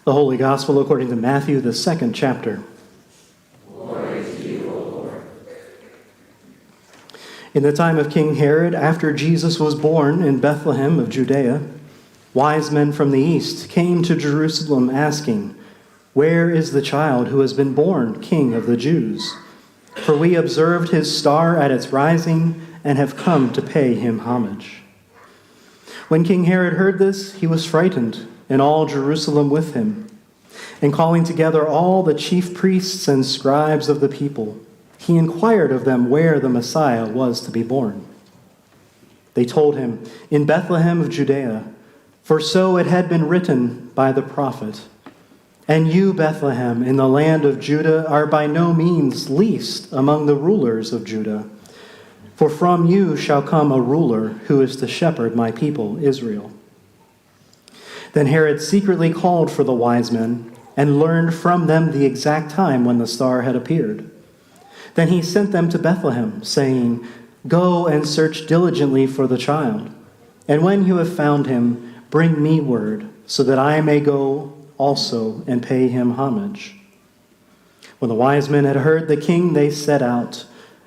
The Holy Gospel according to Matthew, the 2nd chapter. Glory to you, O Lord. In the time of King Herod, after Jesus was born in Bethlehem of Judea, wise men from the east came to Jerusalem asking, "Where is the child who has been born King of the Jews? For we observed his star at its rising and have come to pay him homage." When King Herod heard this, he was frightened, and all Jerusalem with him. And calling together all the chief priests and scribes of the people, he inquired of them where the Messiah was to be born. They told him, "In Bethlehem of Judea, for so it had been written by the prophet. And you, Bethlehem, in the land of Judah, are by no means least among the rulers of Judah. For from you shall come a ruler who is to shepherd my people Israel." Then Herod secretly called for the wise men and learned from them the exact time when the star had appeared. Then he sent them to Bethlehem, saying, "Go and search diligently for the child, and when you have found him, bring me word, so that I may go also and pay him homage." When the wise men had heard the king, they set out,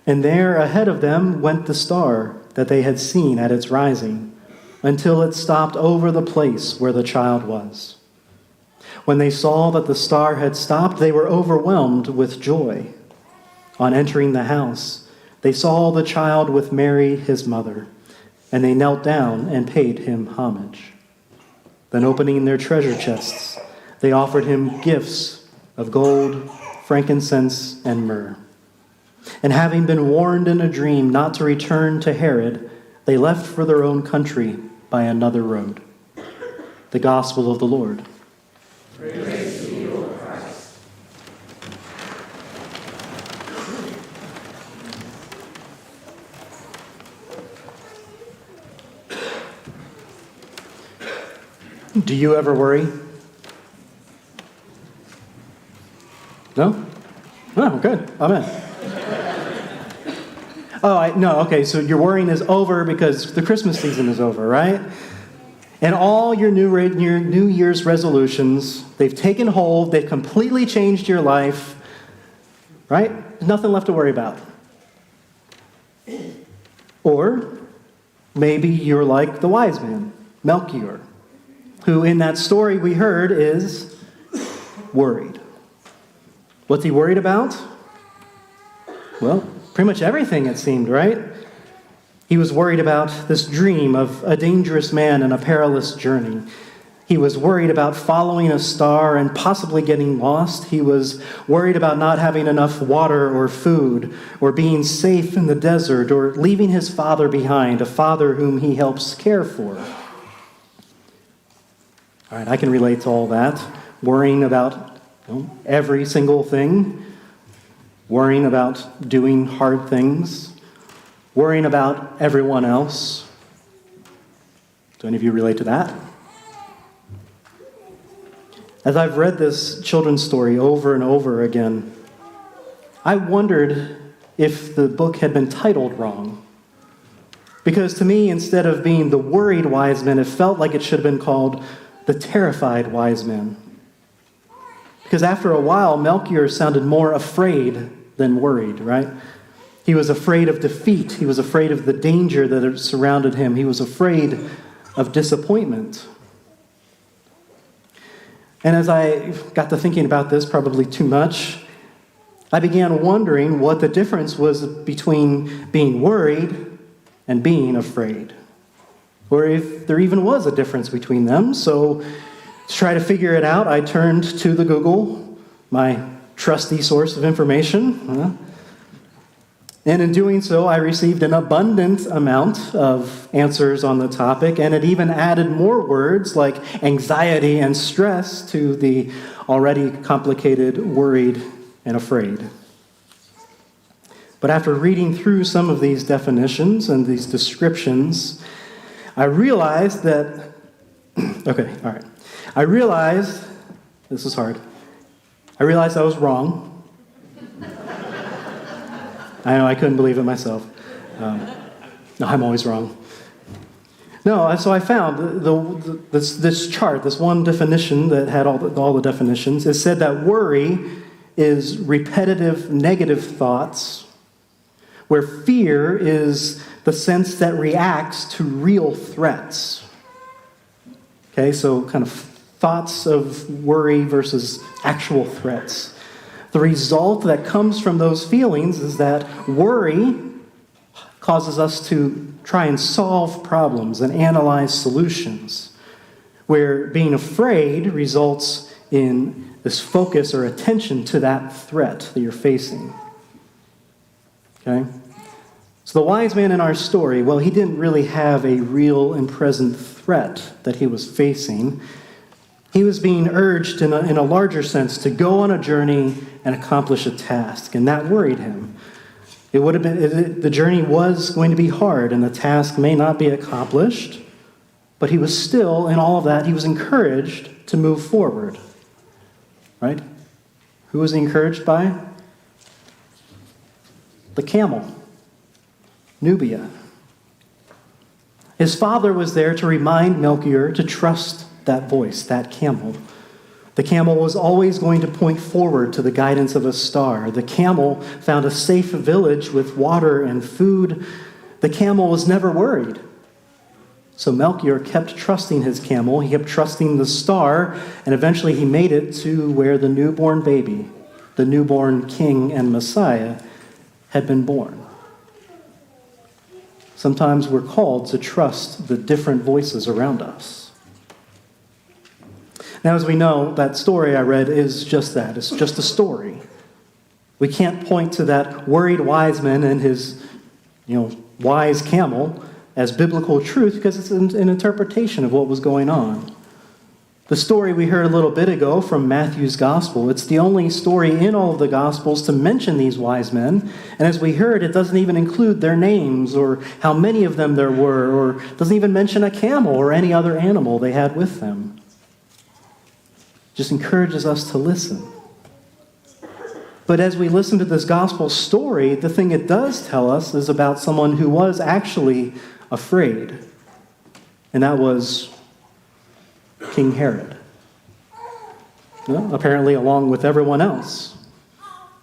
and there ahead of them went the star that they had seen at its rising, until it stopped over the place where the child was. When they saw that the star had stopped, they were overwhelmed with joy. On entering the house, they saw the child with Mary, his mother, and they knelt down and paid him homage. Then opening their treasure chests, they offered him gifts of gold, frankincense, and myrrh. And having been warned in a dream not to return to Herod, they left for their own country by another road. The Gospel of the Lord. Praise to you, O Christ. Do you ever worry? No? Oh, good. Amen. No, okay, so your worrying is over because the Christmas season is over, right? And all your New Year's resolutions, they've taken hold, they've completely changed your life, right? There's nothing left to worry about. Or maybe you're like the wise man, Melchior, who in that story we heard is worried. What's he worried about? Well, pretty much everything, it seemed, right? He was worried about this dream of a dangerous man and a perilous journey. He was worried about following a star and possibly getting lost. He was worried about not having enough water or food, or being safe in the desert, or leaving his father behind, a father whom he helps care for. All right, I can relate to all that. Worrying about every single thing. Worrying about doing hard things. Worrying about everyone else. Do any of you relate to that? As I've read this children's story over and over again, I wondered if the book had been titled wrong. Because to me, instead of being the worried wise men, it felt like it should have been called the terrified wise men. Because after a while, Melchior sounded more afraid than worried, right? He was afraid of defeat. He was afraid of the danger that surrounded him. He was afraid of disappointment. And as I got to thinking about this, probably too much, I began wondering what the difference was between being worried and being afraid. Or if there even was a difference between them. So to try to figure it out, I turned to the Google, my trusty source of information. And in doing so, I received an abundant amount of answers on the topic, and it even added more words like anxiety and stress to the already complicated worried and afraid. But after reading through some of these definitions and these descriptions, I realized that, this is hard. I realized I was wrong. I know, I couldn't believe it myself. No, I'm always wrong. No, so I found this chart, this one definition that had all the definitions. It said that worry is repetitive negative thoughts, where fear is the sense that reacts to real threats. Okay, so kind of thoughts of worry versus actual threats. The result that comes from those feelings is that worry causes us to try and solve problems and analyze solutions, where being afraid results in this focus or attention to that threat that you're facing. Okay? So the wise man in our story, well, he didn't really have a real and present threat that he was facing. He was being urged in a larger sense to go on a journey and accomplish a task, and that worried him. The journey was going to be hard, and the task may not be accomplished, but he was still, in all of that, he was encouraged to move forward. Right? Who was he encouraged by? The camel, Nubia. His father was there to remind Melchior to trust that voice, that camel. The camel was always going to point forward to the guidance of a star. The camel found a safe village with water and food. The camel was never worried. So Melchior kept trusting his camel. He kept trusting the star, and eventually he made it to where the newborn baby, the newborn king and Messiah, had been born. Sometimes we're called to trust the different voices around us. Now, as we know, that story I read is just that. It's just a story. We can't point to that worried wise man and his, wise camel as biblical truth because it's an interpretation of what was going on. The story we heard a little bit ago from Matthew's gospel, it's the only story in all of the gospels to mention these wise men. And as we heard, it doesn't even include their names or how many of them there were, or doesn't even mention a camel or any other animal they had with them. Just encourages us to listen. But as we listen to this gospel story, the thing it does tell us is about someone who was actually afraid. And that was King Herod. Apparently along with everyone else.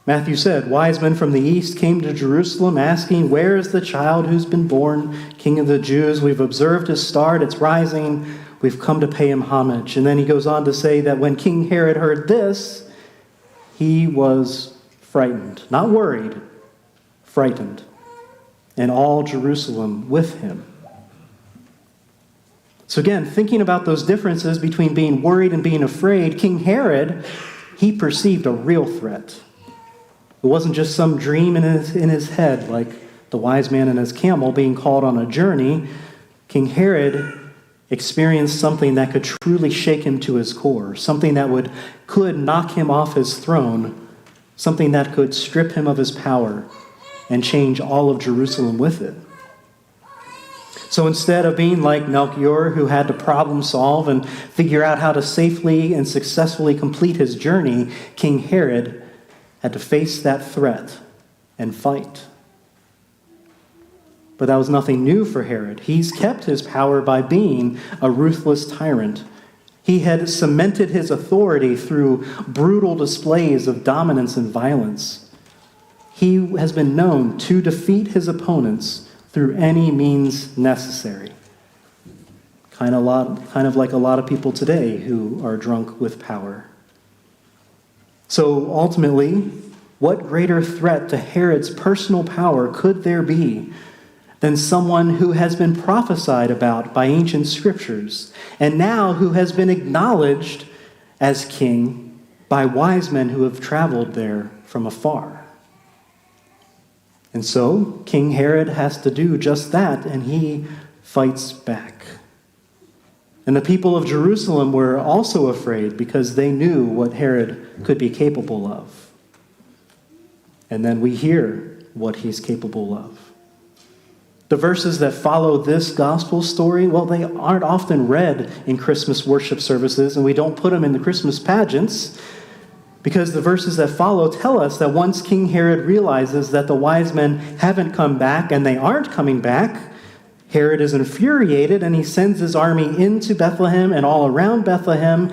Matthew said, wise men from the east came to Jerusalem asking, where is the child who's been born, King of the Jews? We've observed his star, it's rising. We've come to pay him homage. And then he goes on to say that when King Herod heard this, he was frightened. Not worried, frightened. And all Jerusalem with him. So again, thinking about those differences between being worried and being afraid, King Herod, he perceived a real threat. It wasn't just some dream in his head, like the wise man and his camel being called on a journey. King Herod experienced something that could truly shake him to his core, something that could knock him off his throne, something that could strip him of his power and change all of Jerusalem with it. So instead of being like Melchior, who had to problem solve and figure out how to safely and successfully complete his journey, King Herod had to face that threat and fight. But that was nothing new for Herod. He's kept his power by being a ruthless tyrant. He had cemented his authority through brutal displays of dominance and violence. He has been known to defeat his opponents through any means necessary. Kind of like a lot of people today who are drunk with power. So ultimately, what greater threat to Herod's personal power could there be than someone who has been prophesied about by ancient scriptures, and now who has been acknowledged as king by wise men who have traveled there from afar? And so, King Herod has to do just that, and he fights back. And the people of Jerusalem were also afraid because they knew what Herod could be capable of. And then we hear what he's capable of. The verses that follow this gospel story, well, they aren't often read in Christmas worship services, and we don't put them in the Christmas pageants, because the verses that follow tell us that once King Herod realizes that the wise men haven't come back, and they aren't coming back, Herod is infuriated, and he sends his army into Bethlehem and all around Bethlehem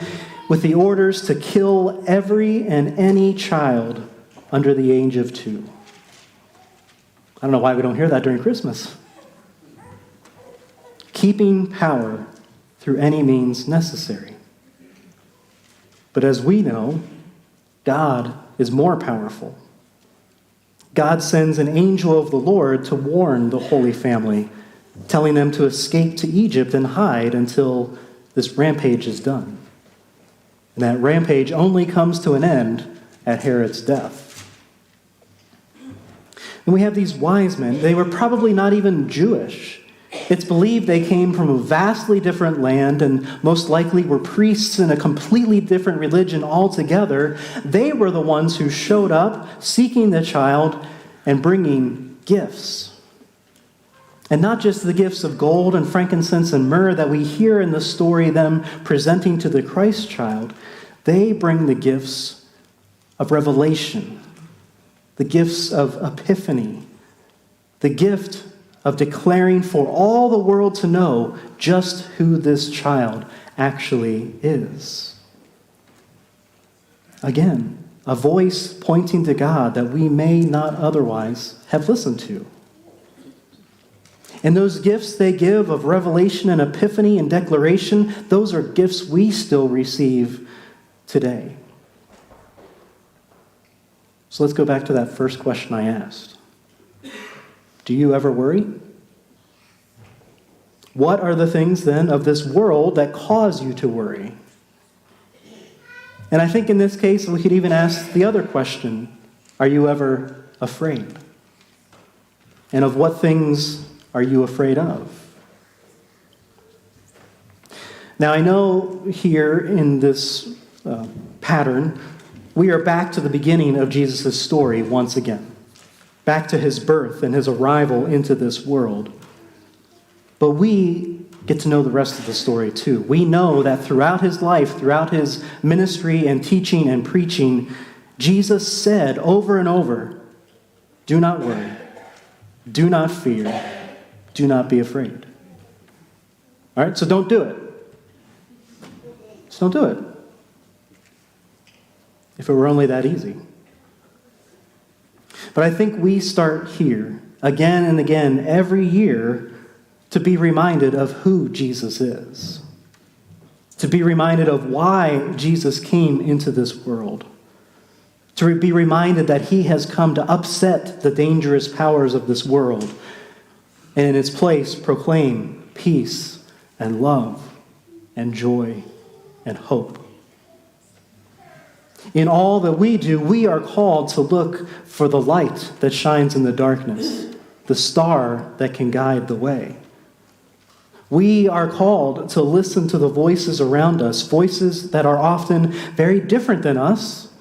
with the orders to kill every and any child under the age of 2. I don't know why we don't hear that during Christmas. Keeping power through any means necessary. But as we know, God is more powerful. God sends an angel of the Lord to warn the Holy Family, telling them to escape to Egypt and hide until this rampage is done. And that rampage only comes to an end at Herod's death. And we have these wise men. They were probably not even Jewish. It's believed they came from a vastly different land and most likely were priests in a completely different religion altogether. They were the ones who showed up seeking the child and bringing gifts. And not just the gifts of gold and frankincense and myrrh that we hear in the story, them presenting to the Christ child. They bring the gifts of revelation, the gifts of Epiphany, the gift of declaring for all the world to know just who this child actually is. Again, a voice pointing to God that we may not otherwise have listened to. And those gifts they give of revelation and epiphany and declaration, those are gifts we still receive today. So let's go back to that first question I asked. Do you ever worry? What are the things then of this world that cause you to worry? And I think in this case, we could even ask the other question, are you ever afraid? And of what things are you afraid of? Now, I know here in this pattern, we are back to the beginning of Jesus' story once again. Back to his birth and his arrival into this world. But we get to know the rest of the story too. We know that throughout his life, throughout his ministry and teaching and preaching, Jesus said over and over, do not worry, do not fear, do not be afraid. All right, so don't do it. Just don't do it. If it were only that easy. But I think we start here, again and again, every year, to be reminded of who Jesus is. To be reminded of why Jesus came into this world. To be reminded that he has come to upset the dangerous powers of this world, and in its place proclaim peace and love and joy and hope. In all that we do, we are called to look for the light that shines in the darkness, the star that can guide the way. We are called to listen to the voices around us, voices that are often very different than us,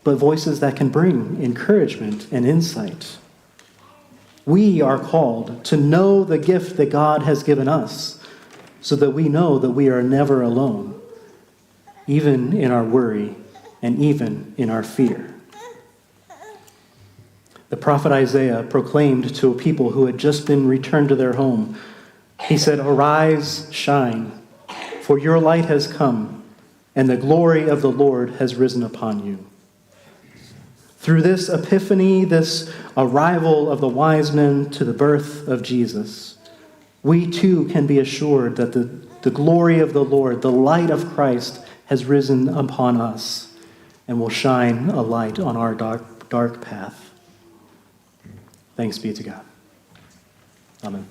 but voices that can bring encouragement and insight. We are called to know the gift that God has given us, so that we know that we are never alone, even in our worry and even in our fear. The prophet Isaiah proclaimed to a people who had just been returned to their home. He said, "Arise, shine, for your light has come, and the glory of the Lord has risen upon you." Through this epiphany, this arrival of the wise men to the birth of Jesus, we too can be assured that the glory of the Lord, the light of Christ, has risen upon us and will shine a light on our dark path. Thanks be to God. Amen.